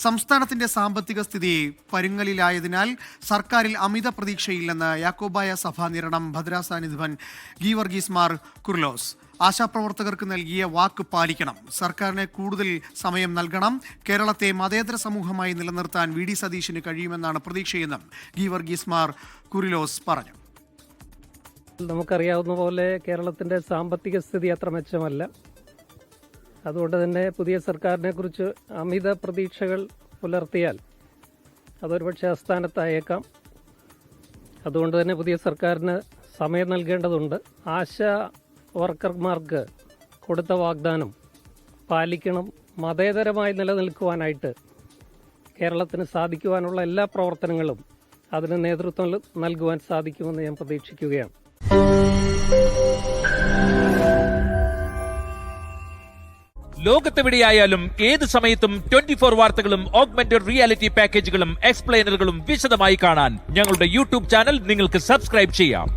സംസ്ഥാനത്തിന്റെ സാമ്പത്തിക സ്ഥിതി പരുങ്ങലിലായതിനാൽ സർക്കാരിൽ അമിത പ്രതീക്ഷയില്ലെന്ന് യാക്കോബായ സഭാ നിരണം ഭദ്രാസനാധിപൻ ഗീവർഗീസ് മാർ കുർലോസ്. ആശാപ്രവർത്തകർക്ക് നൽകിയ വാക്ക് പാലിക്കണം. സർക്കാരിന് കൂടുതൽ സമയം നൽകണം. കേരളത്തെ മതേതര സമൂഹമായി നിലനിർത്താൻ വി.ഡി. സതീശന് കഴിയുമെന്നാണ് പ്രതീക്ഷയെന്നും ഗീവർഗീസ് മാർ കുർലോസ് പറഞ്ഞു. നമുക്കറിയാവുന്ന പോലെ കേരളത്തിന്റെ സാമ്പത്തിക സ്ഥിതി അത്ര മെച്ചമല്ല. അതുകൊണ്ട് തന്നെ പുതിയ സർക്കാരിനെ കുറിച്ച് അമിത പ്രതീക്ഷകൾ പുലർത്തിയാൽ അതൊരുപക്ഷെ അസ്ഥാനത്തായേക്കാം. അതുകൊണ്ട് തന്നെ പുതിയ സർക്കാരിന് സമയം നൽകേണ്ടതുണ്ട്. ആശാ വർക്കർമാർക്ക് കൊടുത്ത വാഗ്ദാനം പാലിക്കണം. മതേതരമായി നിലനിൽക്കുവാനായിട്ട് കേരളത്തിന് സാധിക്കുവാനുള്ള എല്ലാ പ്രവർത്തനങ്ങളും അതിന് നേതൃത്വം നൽകുവാൻ സാധിക്കുമെന്ന് ഞാൻ പ്രതീക്ഷിക്കുകയാണ്. ലോകത്തെവിടെയായാലും ഏത് സമയത്തും 24 വാർത്തകളും ഓഗ്മെന്റഡ് റിയാലിറ്റി പാക്കേജുകളും എക്സ്പ്ലെയിനറുകളും വിശദമായി കാണാൻ ഞങ്ങളുടെ യൂട്യൂബ് ചാനൽ നിങ്ങൾക്ക് സബ്സ്ക്രൈബ് ചെയ്യാം.